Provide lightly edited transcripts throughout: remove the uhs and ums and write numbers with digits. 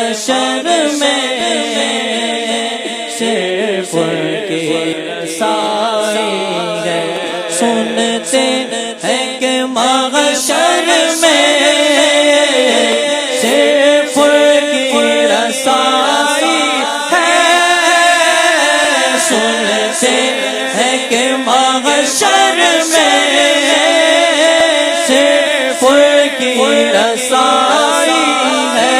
محشر میں صرف ان کی رسائی ہے، سنتے ہیں کہ محشر میں صرف ان کی رسائی ہے، سنتے ہیں کہ محشر میں صرف ان کی رسائی ہے،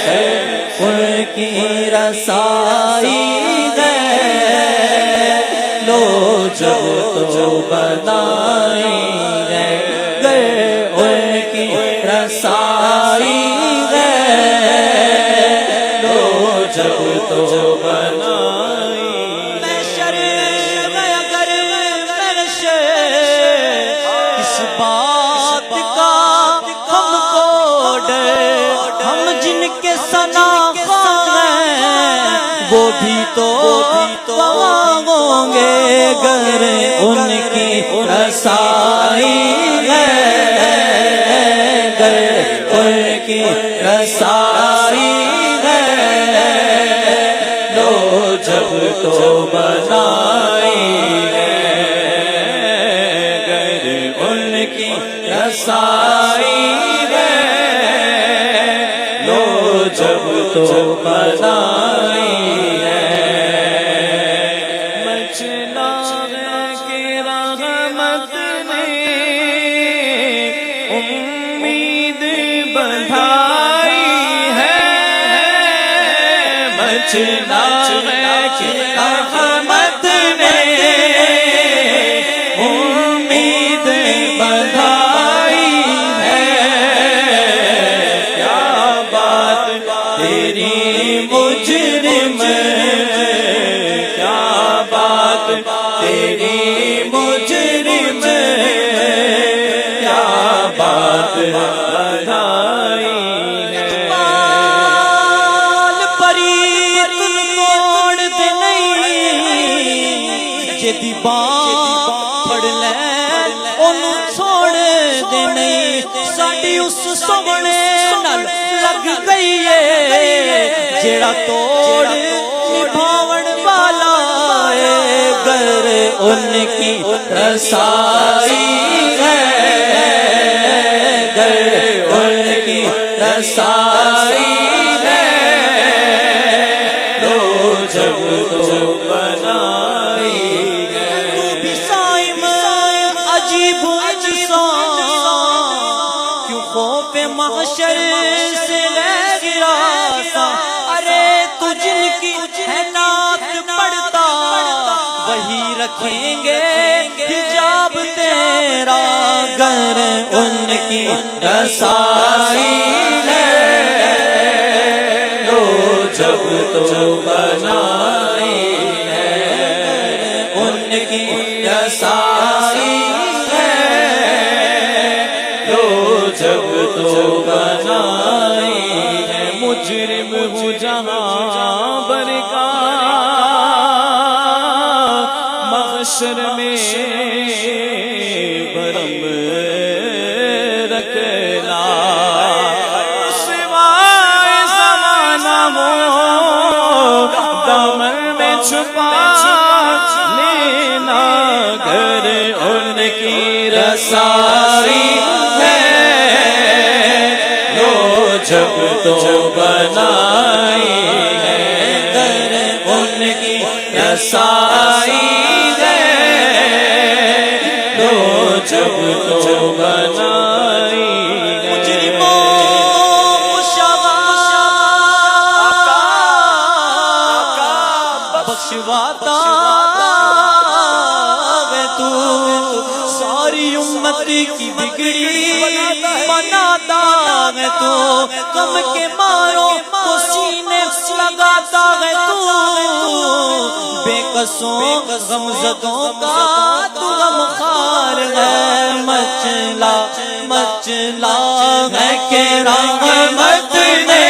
صرف ان کی رسائی ہے، لو جب تو بنائی ہے، گر ان کی رسائی ہے، لو جب تو بنائی۔ محشر میں اگر محشر کس بات کا ہم کو ڈر، ہم جن کے سناخواہ ہیں وہ بھی تو ہوں گے، گر ان کی رسائی ہے، گر ان کی رسائی ہے، لو جب تو بنائی ہے، گر ان کی رسائی ہے، لو جب تو بنائی ہے۔ مچلا ہے کہ رحمت نے امید بڑھائی ہے، مچلا ہے کہ رحمت نے امید بڑھائی ہے، کیا بات تیری مجرم، کیا بات تیری مجرم، کیا بات بڑھائی ہے۔ بال پری توڑ دے نہیں، جدی بات پڑ لے انہوں چھوڑ دے نہیں، ساڈی اس سونے نال لگ گئی ہے، جیڑا توڑ نبھاون والا ہے، گر ان کی رسائی ہے، گر ان کی رسائی ہے، لو جب تو بنائی ہے۔ تو بھی صائم عجیب انسان، کیوں خوف محشر سے گرا سا، ارے تو جن کی ہے نعت پڑھتا وہی رکھیں گے حجاب تیرا، گر ان کی رسائی ہے، لو جب تو بنائی ہے، ان کی رسائی ہے، لو جب تو بنائی ہے۔ مجرم ہوں جہاں برکا محشر میں برم رکھنا، سوائے زمانہ ہو دامن میں چھپا لینا، گر ان کی رسائی ہے، لو جب تو بنائی ہے، گر ان کی رسائی ہے، لو جب تو بنائی ہے۔ مجرموں بخشواتا ہے تو، ساری امت کی بگڑی بناتا ہے تو، غم کے ماروں کو سینے لگاتا ہے تو، بے قصوں غمزدوں کا تو غمخوار ہے، مچلا مچلا ہے کہ رحمت نے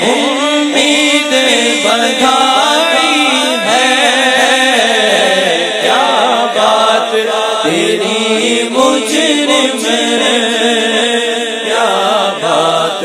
امید بڑھائی ہے، کیا بات تیری مجرم، کیا بات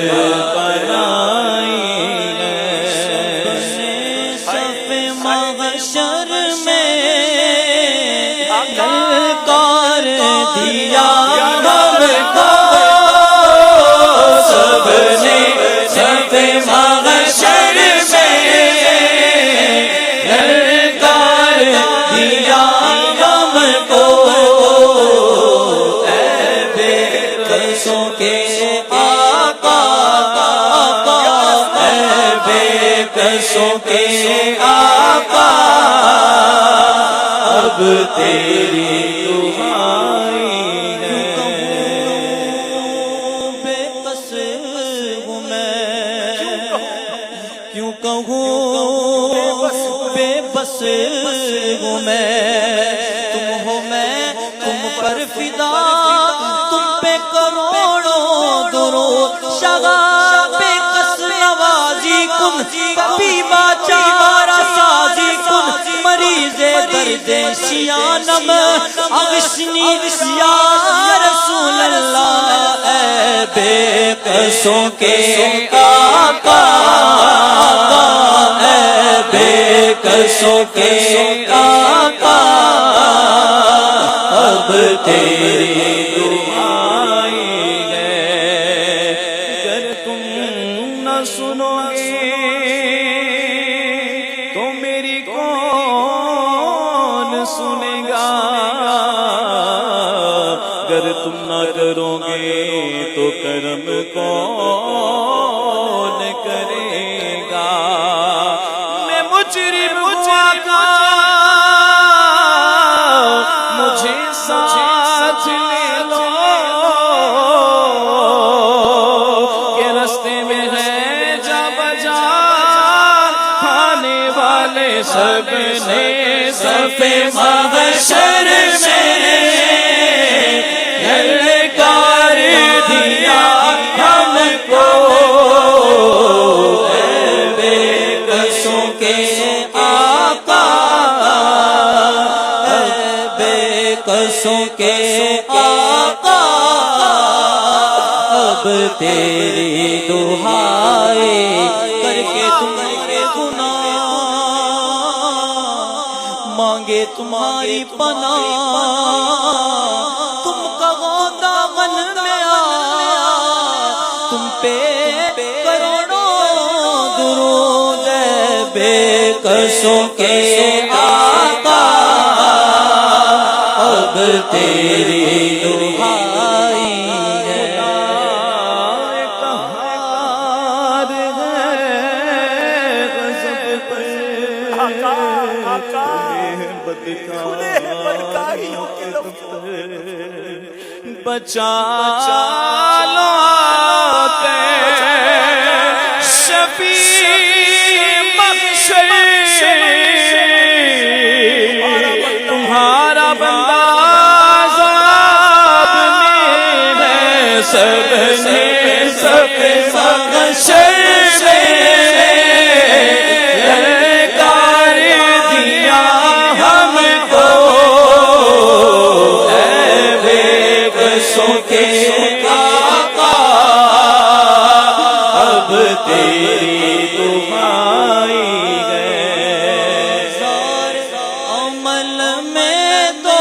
قصوں کے آقا اے بے قصوں کے آقا اب تیری دعائیں بے قص ہوں میں کیوں کہوں بے بس ہوں میں تم ہو میں تم پر فدا تم پہ کروڑوں درود شگا بے قص نوازی کن کبھی باچارہ سازی کن مریض درد شیانم اغشنی یا رسول اللہ اے بے قصوں کے آقا اے بے قصوں کے آقا اب تیری دعائیں گئے اگر تم نہ سنو گے تو میری کون سنے گا اگر تم نہ کرو گے تو کرم کون کرے گا میں مجرم آقا مجھے ساتھ لے لو کہ رستے میں ہے جا بجا کھانے والے سب نے صفِ محشر میں للکار دیا ہم کو اے بے قصوں کے آقا اے بے قصوں کے آقا اب تیری دعائیں کر کے تمہارے گناہ مانگے تمہاری پناہ تم کہو دامن میں آ تم پہ کروڑوں درود اے بے قصوں کے آقا اب تیری دعائیں ہے قہار ہے غضب پر بدکاریوں کے دفتر بچا لو آقا شفیع محشر تمہارا بندہ عذاب میں ہے سب نے سب محشر میں للکار دیا ہم کو اے بے قصوں کے آقا اب تیری دعائیں گئے عمل میں تو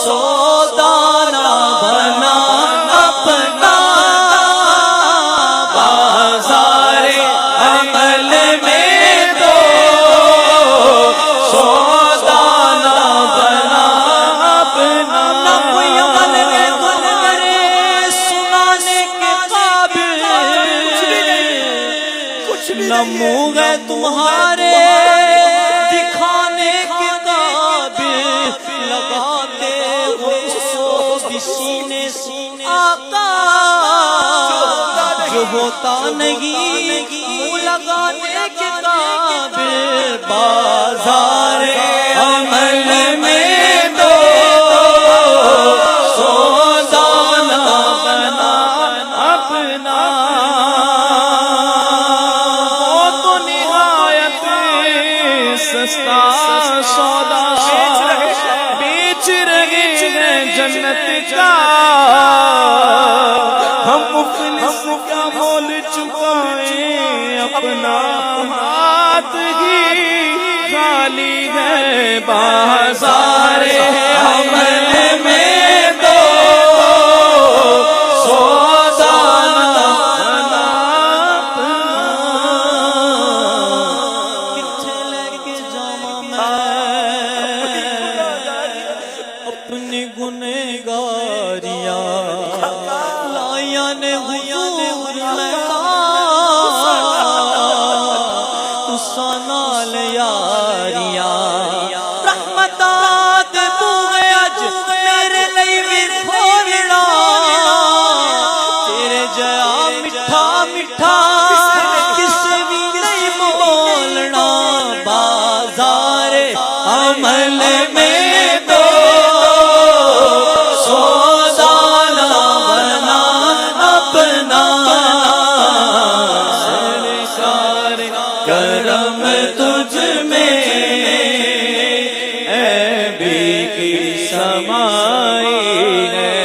سودانا بنا اپنا بازار عمل میں تو سودانا بنا اپنا نہ کوئی عمل میں گن کرے سنانے کے قابل نہ منہ ہے تمہارے دکھانے کے قابل لگاتے ہو سینے آقا جو ہوتا نہیں منہ لگانے کے قابل بازار عمل میں تو سودانا بنا اپنا وہ تو نہایت سستا سودا بیچ رہے ہیں جنت کا ہم مفلس کا مول چکائیں اپنا ہاتھ ہی خالی ہے بازار عمل میں تو سودانا بنا کتھے لے کے جاواں میں اپنی گنہگار یاریاں لائیاں نے حضور تساں نال یاریاں رحمتاں تے بوئے اج میرے لئی وی کھولنا تیرے جیا میٹھا میٹھا کسے وی نہیں بولنا بازار عمل میں تو سودا نہ بنا اپنا سرکار کرم تجھ میں اے بھی کی سمائی ہے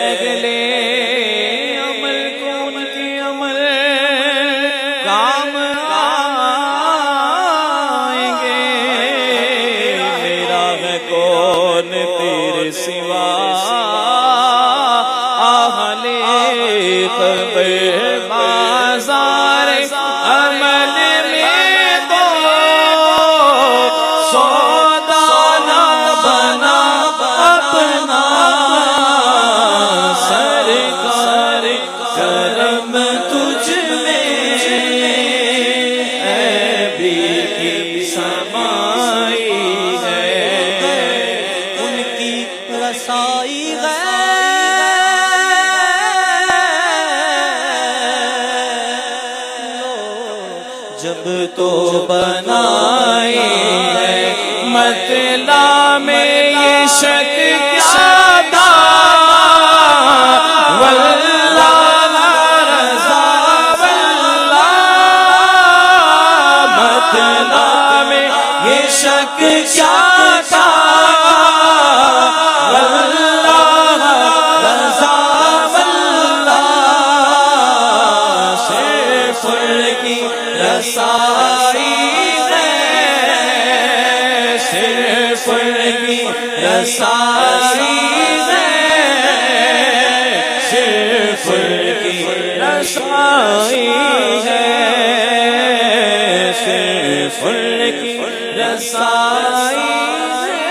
اگلے عمل کون کے عمل کام آئیں گے میرا ہے کون تیرے سوا اہل قبر بازار عمل میں تو سودا نہ بنا اپنا سرکار کرم تجھ میں اے بھی کی سمائی ہے ان کی رسائی ہے جب تو بنائے ہے مطلع میں یہ شک کیا تھا واللہ رضا واللہ مطلع میں یہ شک کیا تھا واللہ رضا واللہ صرف کی رسائی ہے صرف کی رسائی ہے صرف کی رسائی ہے صرف کی رسائی ہے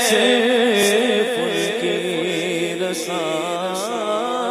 صرف کی رسائی